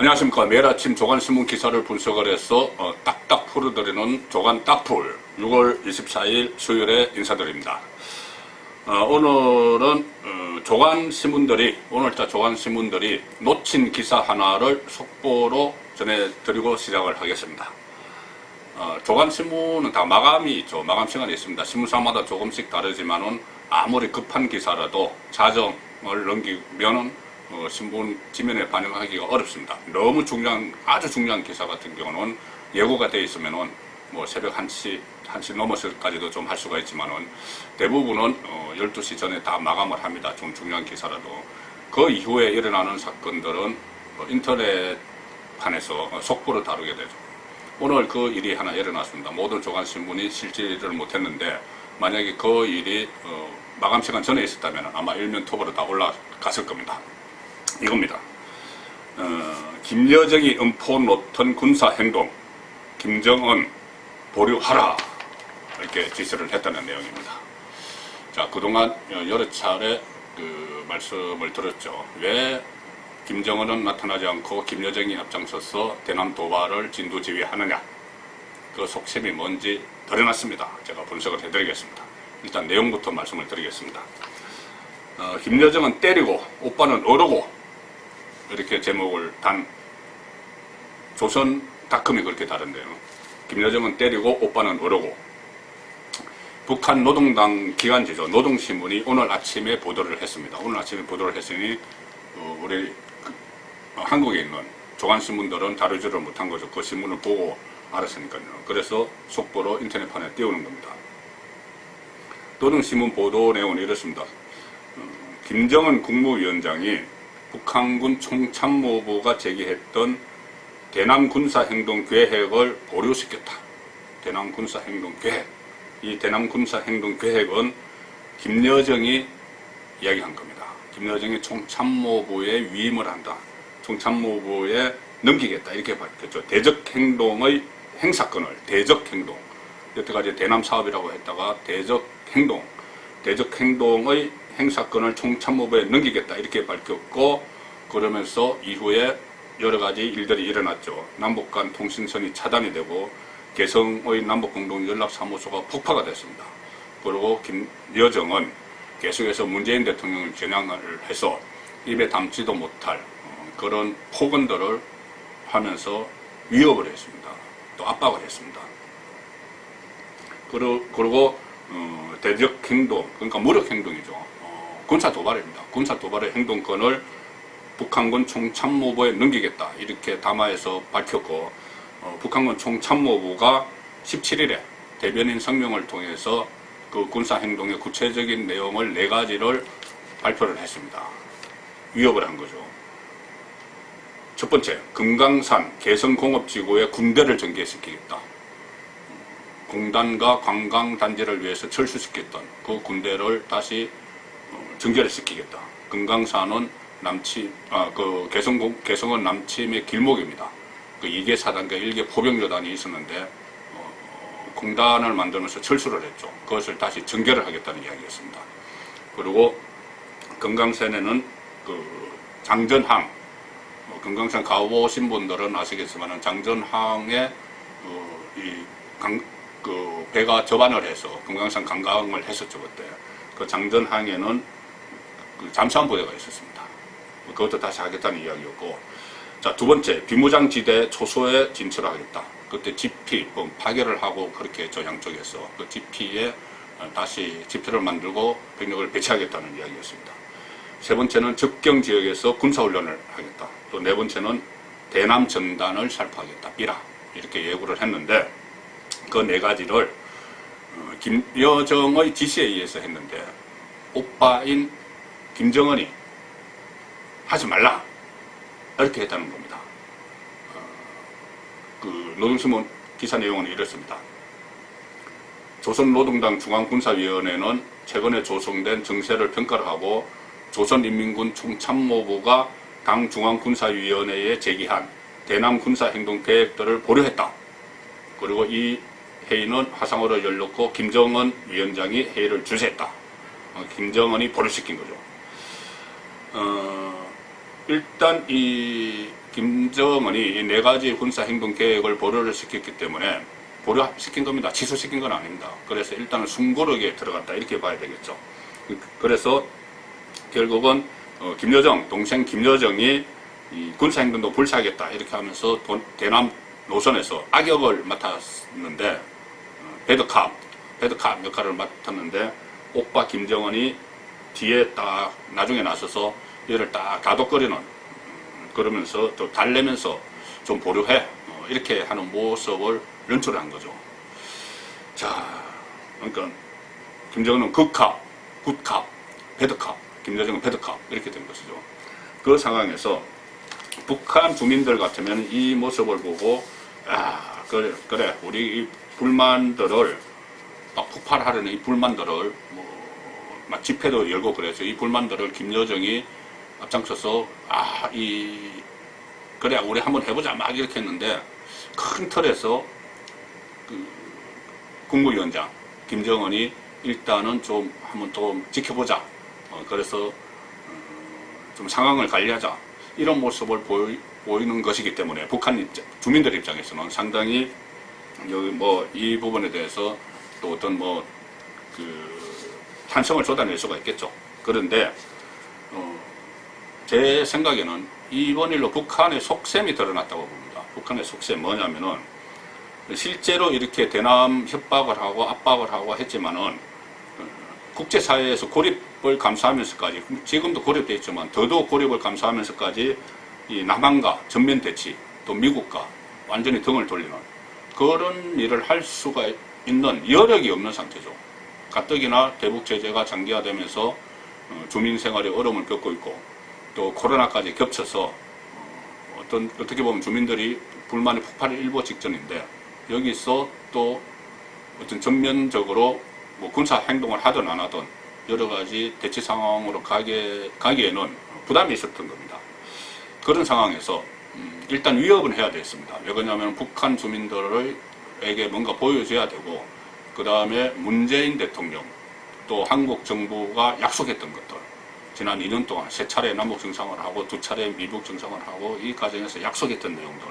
안녕하십니까. 매일 아침 조간신문 기사를 분석을 해서 딱딱 풀어드리는 조간 딱풀 6월 24일 수요일에 인사드립니다. 오늘은 오늘자 조간신문들이 놓친 기사 하나를 속보로 전해드리고 시작을 하겠습니다. 조간신문은 다 마감이 있죠. 마감 시간이 있습니다. 신문사마다 조금씩 다르지만은 아무리 급한 기사라도 자정을 넘기면은 신문 지면에 반영하기가 어렵습니다. 너무 아주 중요한 기사 같은 경우는 예고가 되어 있으면은 새벽 1시 넘어서까지도 좀 할 수가 있지만은 대부분은 12시 전에 다 마감을 합니다. 좀 중요한 기사라도. 그 이후에 일어나는 사건들은 인터넷판에서 속보로 다루게 되죠. 오늘 그 일이 하나 일어났습니다. 모든 조간신문이 실지를 못했는데 만약에 그 일이 마감 시간 전에 있었다면 아마 일면톱으로 다 올라갔을 겁니다. 이겁니다. 김여정이 음포 놓던 군사행동 김정은 보류하라 이렇게 지시를 했다는 내용입니다. 자, 그동안 여러 차례 말씀을 드렸죠. 왜 김정은은 나타나지 않고 김여정이 앞장서서 대남 도발을 진두지휘하느냐, 그 속셈이 뭔지 드러났습니다. 제가 분석을 해드리겠습니다. 일단 내용부터 말씀을 드리겠습니다. 김여정은 때리고 오빠는 어르고, 이렇게 제목을 단 조선닷컴이 그렇게 다른데요. 김여정은 때리고 오빠는 어르고. 북한 노동당 기관지죠. 노동신문이 오늘 아침에 보도를 했습니다. 오늘 아침에 보도를 했으니 우리 한국에 있는 조간신문들은 다루지를 못한 거죠. 그 신문을 보고 알았으니까요. 그래서 속보로 인터넷판에 띄우는 겁니다. 노동신문 보도 내용은 이렇습니다. 김정은 국무위원장이 북한군 총참모부가 제기했던 대남 군사행동 계획을 보류시켰다. 대남 군사행동 계획. 이 대남 군사행동 계획은 김여정이 이야기한 겁니다. 김여정이 총참모부에 위임을 한다. 총참모부에 넘기겠다. 이렇게 밝혔죠. 대적행동의 행사권을, 대적행동. 여태까지 대남 사업이라고 했다가 대적행동의 행사권을 총참모부에 넘기겠다. 이렇게 밝혔고, 그러면서 이후에 여러 가지 일들이 일어났죠. 남북 간 통신선이 차단이 되고, 개성의 남북공동연락사무소가 폭파가 됐습니다. 그리고 김여정은 계속해서 문재인 대통령을 겨냥을 해서 입에 담지도 못할 그런 폭언들을 하면서 위협을 했습니다. 또 압박을 했습니다. 그리고 대적행동, 그러니까 무력행동이죠. 군사도발입니다. 군사도발의 행동권을 북한군 총참모부에 넘기겠다. 이렇게 담화에서 밝혔고, 북한군 총참모부가 17일에 대변인 성명을 통해서 그 군사행동의 구체적인 내용을 4가지를 발표를 했습니다. 위협을 한 거죠. 첫 번째, 금강산 개성공업지구에 군대를 전개시키겠다. 공단과 관광단지를 위해서 철수시켰던 그 군대를 다시 전개를 시키겠다. 금강산은 개성은 남침의 길목입니다. 그 2개 사단과 1개 포병여단이 있었는데 공단을 만들면서 철수를 했죠. 그것을 다시 전개를 하겠다는 이야기였습니다. 그리고 금강산에는 장전항, 금강산 가보신 분들은 아시겠지만 장전항에 배가 접안을 해서 금강산 관광을 했었죠. 그때 그 장전항에는 잠수함 부대가 있었습니다. 그것도 다시 하겠다는 이야기였고, 자, 두 번째, 비무장지대 초소에 진출하겠다. 그때 GP 파괴를 하고 그렇게 했죠. 양쪽에서 그 GP에 다시 GP를 만들고 병력을 배치하겠다는 이야기였습니다. 세 번째는 접경지역에서 군사훈련을 하겠다. 또 네 번째는 대남 전단을 살포하겠다. 이렇게 예고를 했는데, 그 4가지를 김여정의 지시에 의해서 했는데 오빠인 김정은이 하지 말라 이렇게 했다는 겁니다. 노동신문 기사 내용은 이렇습니다. 조선노동당 중앙군사위원회는 최근에 조성된 정세를 평가를 하고 조선인민군 총참모부가 당 중앙군사위원회에 제기한 대남 군사행동 계획들을 보류했다. 그리고 이 회의는 화상으로 열렸고 김정은 위원장이 회의를 주재했다. 김정은이 보류시킨 거죠. 일단 이 김정은이 이 4가지 군사행동 계획을 보류를 시켰기 때문에 보류시킨 겁니다. 취소시킨 건 아닙니다. 그래서 일단은 숨고르기에 들어갔다 이렇게 봐야 되겠죠. 그래서 결국은 김여정, 동생 김여정이 이 군사행동도 불사하겠다 이렇게 하면서 대남 노선에서 악역을 맡았는데 배드캅 역할을 맡았는데 오빠 김정은이 뒤에 딱 나중에 나서서 얘를 딱 다독거리는 그러면서 또 달래면서 좀 보류해 이렇게 하는 모습을 연출한 거죠. 자, 그러니까 김정은은 굿캅, 배드캅, 김여정은 배드캅 이렇게 된 것이죠. 그 상황에서 북한 주민들 같으면 이 모습을 보고 그래 우리 이 불만들을 막 폭발하려는 이 불만들을 막 집회도 열고 그래서 이 불만들을 김여정이 앞장서서 그래 우리 한번 해보자 막 이렇게 했는데 큰 틀에서 그 국무위원장 김정은이 일단은 좀 한번 또 지켜보자. 그래서 좀 상황을 관리하자. 이런 모습을 보이는 것이기 때문에 북한 주민들 입장에서는 상당히 여기 이 부분에 대해서 또 어떤 찬성을 쏟아낼 수가 있겠죠. 그런데 제 생각에는 이번 일로 북한의 속셈이 드러났다고 봅니다. 북한의 속셈 뭐냐면은 실제로 이렇게 대남 협박을 하고 압박을 하고 했지만은 국제사회에서 고립을 감수하면서까지 지금도 고립되어 있지만 더더욱 고립을 감수하면서까지 이 남한과 전면 대치 또 미국과 완전히 등을 돌리는 그런 일을 할 수가 있는 여력이 없는 상태죠. 가뜩이나 대북 제재가 장기화되면서 주민 생활에 어려움을 겪고 있고 또 코로나까지 겹쳐서 어떻게 보면 주민들이 불만의 폭발을 일보 직전인데 여기서 또 어떤 전면적으로 군사 행동을 하든 안 하든 여러 가지 대치 상황으로 가기에는 부담이 있었던 겁니다. 그런 상황에서 일단 위협은 해야 되겠습니다. 왜 그러냐면 북한 주민들에게 뭔가 보여줘야 되고 그 다음에 문재인 대통령 또 한국 정부가 약속했던 것들 지난 2년 동안 3차례 남북 정상을 하고 2차례 미북 정상을 하고 이 과정에서 약속했던 내용들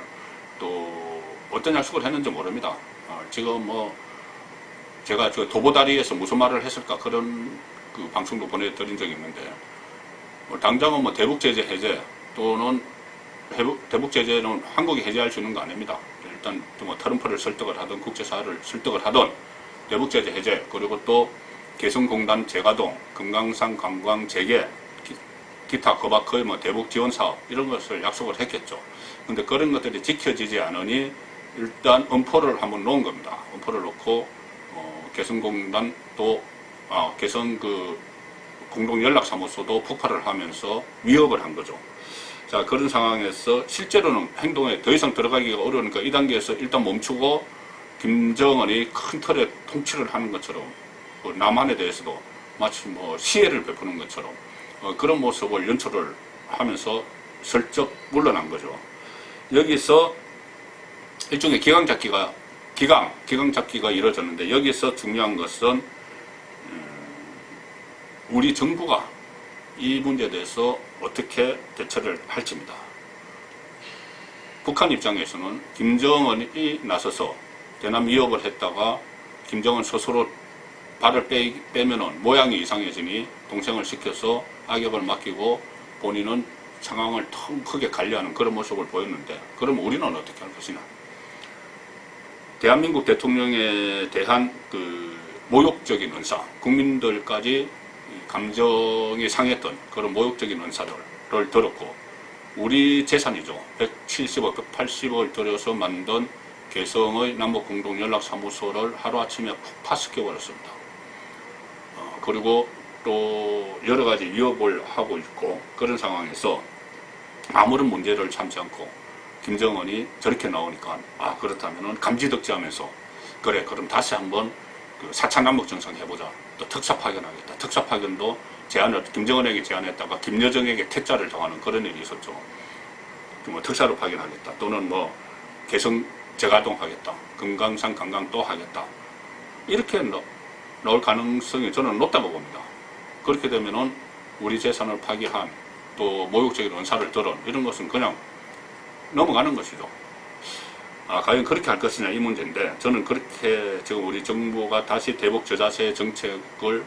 또 어떤 약속을 했는지 모릅니다. 지금 제가 저 도보다리에서 무슨 말을 했을까 그런 그 방송도 보내드린 적이 있는데 당장은 대북 제재 해제 또는 대북 제재는 한국이 해제할 수 있는 거 아닙니다. 일단 트럼프를 설득을 하든 국제사회를 설득을 하든 대북 제재 해제 그리고 또 개성공단 재가동, 금강산 관광 재개, 기타 그 밖의 대북 지원 사업 이런 것을 약속을 했겠죠. 근데 그런 것들이 지켜지지 않으니 일단 엄포를 한번 놓은 겁니다. 엄포를 놓고 개성공단 또 개성 그 공동연락사무소도 폭발을 하면서 위협을 한 거죠. 자, 그런 상황에서 실제로는 행동에 더 이상 들어가기가 어려우니까 이 단계에서 일단 멈추고 김정은이 큰 틀에 통치를 하는 것처럼 남한에 대해서도 마치 시혜를 베푸는 것처럼 그런 모습을 연출을 하면서 슬쩍 물러난 거죠. 여기서 일종의 기강 잡기가 이루어졌는데 여기서 중요한 것은 우리 정부가 이 문제에 대해서 어떻게 대처를 할지입니다. 북한 입장에서는 김정은이 나서서 대남 위협을 했다가 김정은 스스로 발을 빼면은 모양이 이상해지니 동생을 시켜서 악역을 맡기고 본인은 상황을 통 크게 관리하는 그런 모습을 보였는데 그럼 우리는 어떻게 할 것이냐. 대한민국 대통령에 대한 그 모욕적인 은사, 국민들까지 감정이 상했던 그런 모욕적인 은사를 들었고 우리 재산이죠. 170억, 180억을 들여서 만든 개성의 남북공동연락사무소를 하루아침에 푹 파쇄해버렸습니다. 그리고 또 여러 가지 위협을 하고 있고 그런 상황에서 아무런 문제를 참지 않고 김정은이 저렇게 나오니까 그렇다면 감지덕지하면서 그래 그럼 다시 한번 그 4차 남북정상 해보자. 또 특사 파견하겠다. 특사 파견도 김정은에게 제안했다가 김여정에게 퇴짜를 당하는 그런 일이 있었죠. 특사로 파견하겠다. 또는 개성 재가동하겠다. 금강산 관광 또 하겠다. 이렇게 나올 가능성이 저는 높다고 봅니다. 그렇게 되면은 우리 재산을 파기한 또 모욕적인 은사를 들은 이런 것은 그냥 넘어가는 것이죠. 과연 그렇게 할 것이냐 이 문제인데, 저는 그렇게 지금 우리 정부가 다시 대북 저자세 정책을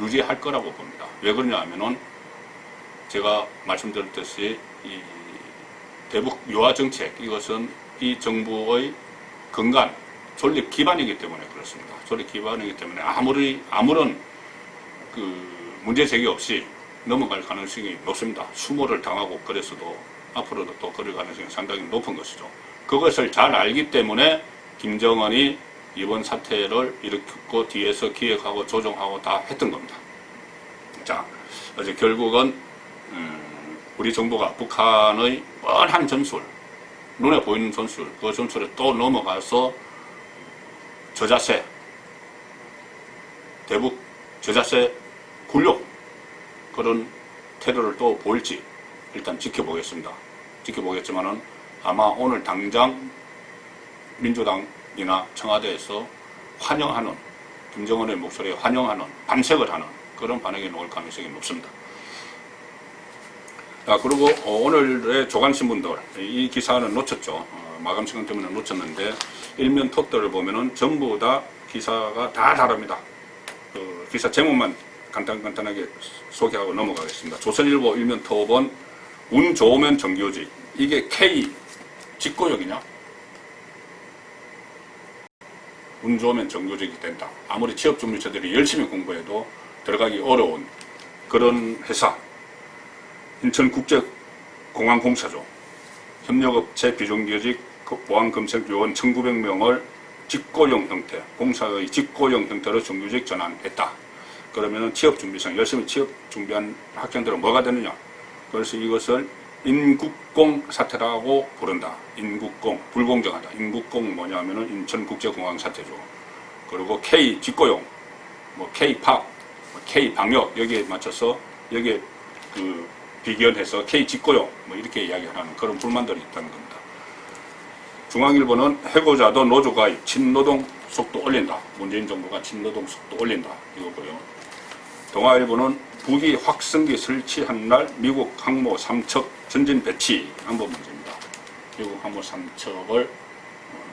유지할 거라고 봅니다. 왜 그러냐 하면은 제가 말씀드렸듯이 이 대북 유화 정책, 이것은 이 정부의 근간 존립 기반이기 때문에 그렇습니다. 존립 기반이기 때문에 아무런 그 문제 제기 없이 넘어갈 가능성이 높습니다. 수모를 당하고 그랬어도 앞으로도 또 그럴 가능성이 상당히 높은 것이죠. 그것을 잘 알기 때문에 김정은이 이번 사태를 일으켰고 뒤에서 기획하고 조종하고 다 했던 겁니다. 자, 어제 결국은 우리 정부가 북한의 뻔한 전술, 눈에 보이는 전술, 그 전술에 또 넘어가서 저자세, 대북 저자세 굴욕, 그런 테러를 또 보일지 일단 지켜보겠습니다. 지켜보겠지만은 아마 오늘 당장 민주당이나 청와대에서 환영하는, 김정은의 목소리에 환영하는, 반색을 하는 그런 반응이 나올 가능성이 높습니다. 그리고 오늘의 조간신문들, 이 기사는 놓쳤죠. 마감 시간 때문에 놓쳤는데 일면 톱들을 보면은 전부 다 기사가 다 다릅니다. 그 기사 제목만 간단하게 소개하고 넘어가겠습니다. 조선일보 일면 톱은 운 좋으면 정규직, 이게 K 직고역이냐? 운 좋으면 정규직이 된다. 아무리 취업준비처들이 열심히 공부해도 들어가기 어려운 그런 회사, 인천국제공항공사죠. 협력업체 비정규직 보안검색요원 1900명을 직고용 형태, 공사의 직고용 형태로 정규직 전환했다. 그러면은 취업준비생, 열심히 취업준비한 학생들은 뭐가 되느냐? 그래서 이것을 인국공 사태라고 부른다. 인국공, 불공정하다. 인국공 뭐냐면은 인천국제공항 사태죠. 그리고 K 직고용, 뭐 K-팝, K-방역, 여기에 맞춰서 여기에 그 비견해서 K 직고용, 뭐 이렇게 이야기하는 그런 불만들이 있다는 겁니다. 중앙일보는 해고자도 노조가입, 친노동 속도 올린다. 문재인 정부가 친노동 속도 올린다. 이거고요. 동아일보는 북이 확성기 설치한 날 미국 항모 3척 전진 배치 안보 문제입니다. 미국 항모 3척을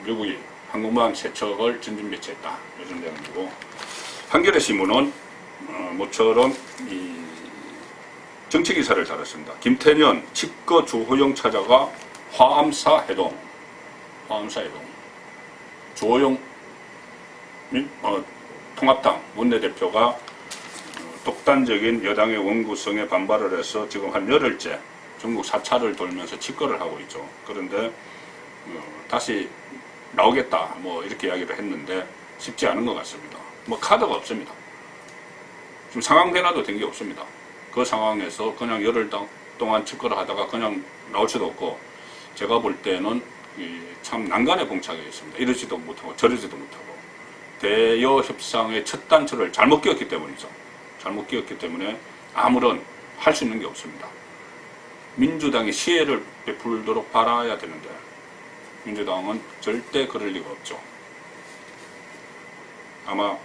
미국이 항공모함 3척을 전진 배치했다. 이런 내용이고, 한겨레 신문은 모처럼 이 정치 기사를 다뤘습니다. 김태년 측거 주호영 찾아가 화암사 회동, 주호영 통합당 원내대표가 독단적인 여당의 원구성에 반발을 해서 지금 한 열흘째 전국 4차를 돌면서 직거를 하고 있죠. 그런데 다시 나오겠다 뭐 이렇게 이야기를 했는데 쉽지 않은 것 같습니다. 뭐 카드가 없습니다. 지금 상황 변화도 된 게 없습니다. 그 상황에서 그냥 열흘 동안 직거를 하다가 그냥 나올 수도 없고, 제가 볼 때는 참 난간에 봉착해 있습니다. 이러지도 못하고 저러지도 못하고, 대여 협상의 첫 단추를 잘못 끼웠기 때문이죠. 잘못 끼웠기 때문에 아무런 할 수 있는 게 없습니다. 민주당이 시혜를 베풀도록 바라야 되는데 민주당은 절대 그럴 리가 없죠. 아마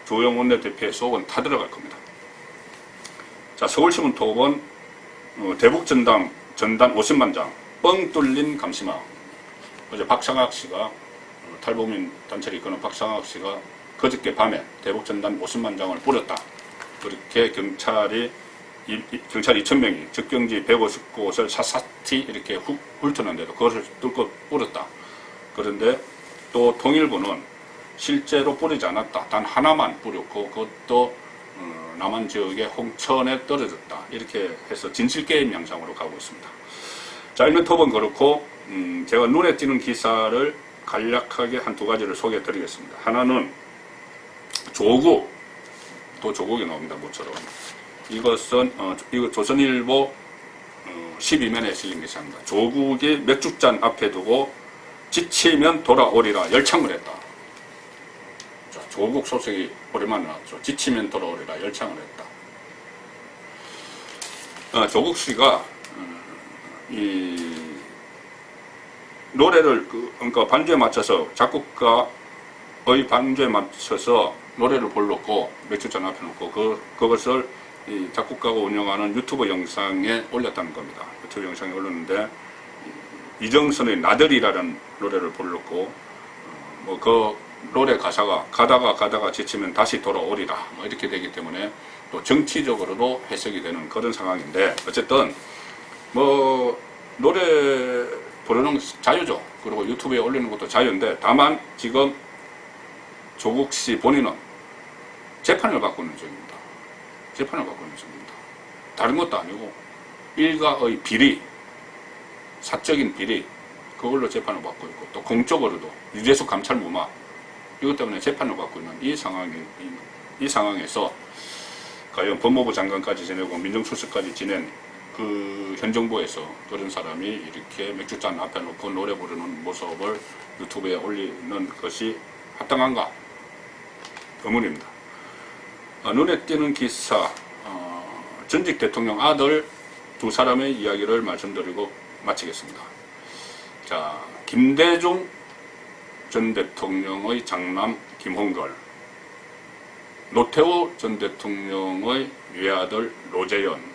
조영 원내대표의 속은 타들어갈 겁니다. 자, 서울신문 톱은 대북전단 50만 장 뻥 뚫린 감시망. 어제 박상학 씨가 탈북민 단체를 이끄는 박상학 씨가 그저께 밤에 대북전단 50만 장을 뿌렸다. 그렇게 경찰이 2,000명이 접경지 150곳을 샅샅이 이렇게 훑었는데도 그것을 뚫고 뿌렸다. 그런데 또 통일부는 실제로 뿌리지 않았다. 단 하나만 뿌렸고 그것도 남한 지역의 홍천에 떨어졌다. 이렇게 해서 진실게임 양상으로 가고 있습니다. 자, 일면톱은 그렇고 제가 눈에 띄는 기사를 간략하게 한 두 가지를 소개해 드리겠습니다. 하나는 조국, 또 조국이 나옵니다. 모처럼. 이것은 이거 조선일보 12면에 실린 기사입니다. 조국이 맥주잔 앞에 두고 지치면 돌아오리라 열창을 했다. 자, 조국 소식이 오랜만에 나왔죠. 지치면 돌아오리라 열창을 했다. 조국 씨가 이 노래를 그러니까 반주에 맞춰서 작곡가의 반주에 맞춰서 노래를 불렀고 맥주잔 앞에 놓고 그것을 이 작곡가가 운영하는 유튜브 영상에 올렸다는 겁니다. 유튜브 영상에 올렸는데 이정선의 나들이라는 노래를 불렀고, 뭐 그 노래 가사가 가다가 지치면 다시 돌아오리라 뭐 이렇게 되기 때문에 또 정치적으로도 해석이 되는 그런 상황인데, 어쨌든 뭐 노래 부르는 자유죠. 그리고 유튜브에 올리는 것도 자유인데, 다만 지금 조국 씨 본인은 재판을 받고 있는 중입니다. 재판을 받고 있는 중입니다. 다른 것도 아니고 일가의 비리, 사적인 비리, 그걸로 재판을 받고 있고, 또 공적으로도 유재수 감찰 무마, 이것 때문에 재판을 받고 있는 이 상황에서 과연 법무부 장관까지 지내고 민정수석까지 지낸 그 현 정부에서 그런 사람이 이렇게 맥주잔 앞에 놓고 노래 부르는 모습을 유튜브에 올리는 것이 합당한가? 의문입니다. 눈에 띄는 기사, 전직 대통령 아들 두 사람의 이야기를 말씀드리고 마치겠습니다. 자, 김대중 전 대통령의 장남 김홍걸, 노태우 전 대통령의 외아들 노재현.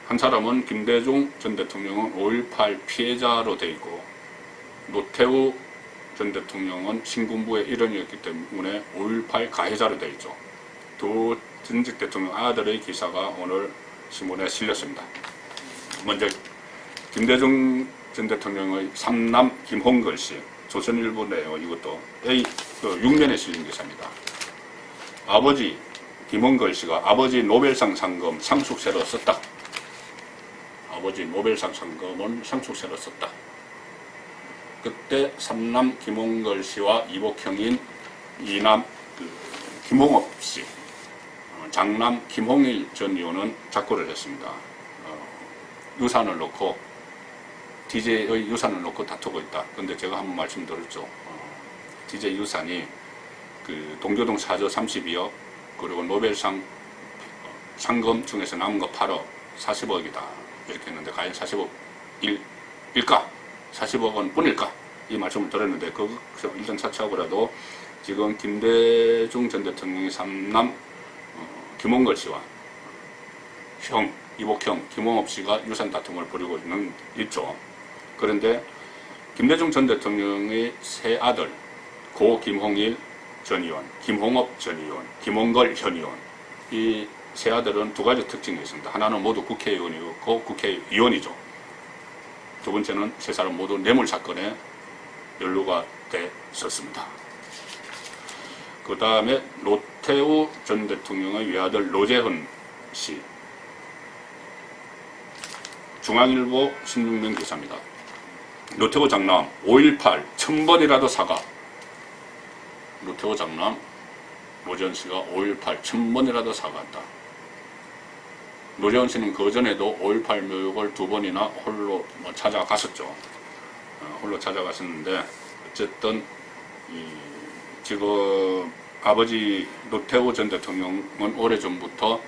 한 사람은 김대중 전 대통령은 5.18 피해자로 되어 있고, 노태우 전 대통령은 신군부의 일원이었기 때문에 5.18 가해자로 되어 있죠. 두 전직 대통령 아들의 기사가 오늘 신문에 실렸습니다. 먼저 김대중 전 대통령의 삼남 김홍걸 씨, 조선일보네요. 이것도 6면에 실린 기사입니다. 아버지 김홍걸 씨가 아버지 노벨상 상금 상속세로 썼다. 아버지 노벨상 상금은 상속세로 썼다. 그때 삼남 김홍걸 씨와 이복형인 이남 김홍업 씨, 장남 김홍일 전 의원은 작고를 했습니다. 유산을 놓고 DJ의 유산을 놓고 다투고 있다. 근데 제가 한번 말씀드렸죠. DJ 유산이 그 동교동 사저 32억, 그리고 노벨상 상금 중에서 남은 거 8억, 40억이다. 이렇게 했는데 과연 40억일까? 40억은 뿐일까? 이 말씀을 드렸는데, 거기서 일단 차치하고라도 지금 김대중 전 대통령의 삼남 김홍걸 씨와 형, 이복형, 김홍업 씨가 유산 다툼을 벌이고 있죠. 그런데 김대중 전 대통령의 세 아들, 고 김홍일 전 의원, 김홍업 전 의원, 김홍걸 현 의원, 이 세 아들은 두 가지 특징이 있습니다. 하나는 모두 국회의원이었고 국회의원이죠. 두 번째는 세 사람 모두 뇌물 사건에 연루가 됐었습니다. 그 다음에 노태우 전 대통령의 외아들 노재현 씨, 중앙일보 16면 기사입니다. 노태우 장남 5.18 1000번이라도 사과. 노태우 장남 노재현 씨가 5.18 1000번이라도 사과했다. 노재현 씨는 그전에도 5.18 묘역을 2번이나 홀로 찾아갔었죠. 홀로 찾아갔었는데, 어쨌든 지금 아버지 노태우 전 대통령은 오래전부터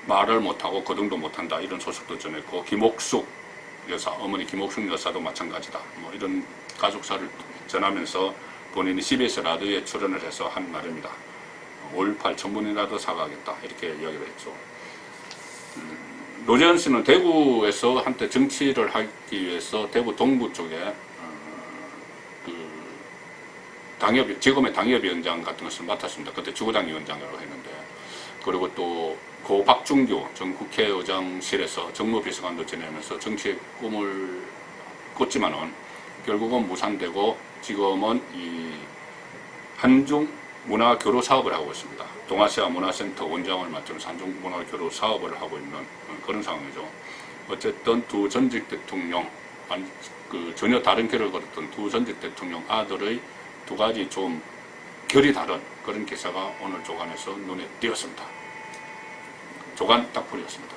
말을 못하고 거동도 못한다, 이런 소식도 전했고, 김옥숙 여사, 어머니 김옥숙 여사도 마찬가지다, 뭐 이런 가족사를 전하면서 본인이 CBS 라디오에 출연을 해서 한 말입니다. 5.18 1000번이라도 사과하겠다, 이렇게 이야기를 했죠. 노재현 씨는 대구에서 한때 정치를 하기 위해서 대구 동부 쪽에 지금의 당협위원장 같은 것을 맡았습니다. 그때 주구당 위원장이라고 했는데, 그리고 또 고 박중규 전 국회의장실에서 정무비서관도 지내면서 정치의 꿈을 꿨지만은 결국은 무산되고, 지금은 이 한중 문화교류 사업을 하고 있습니다. 동아시아 문화센터 원장을 맡으면서 한중 문화교류 사업을 하고 있는 그런 상황이죠. 어쨌든 두 전직 대통령, 전혀 다른 길을 걸었던 두 전직 대통령 아들의 두 가지 좀 결이 다른 그런 기사가 오늘 조간에서 눈에 띄었습니다. 조간 딱풀이었습니다.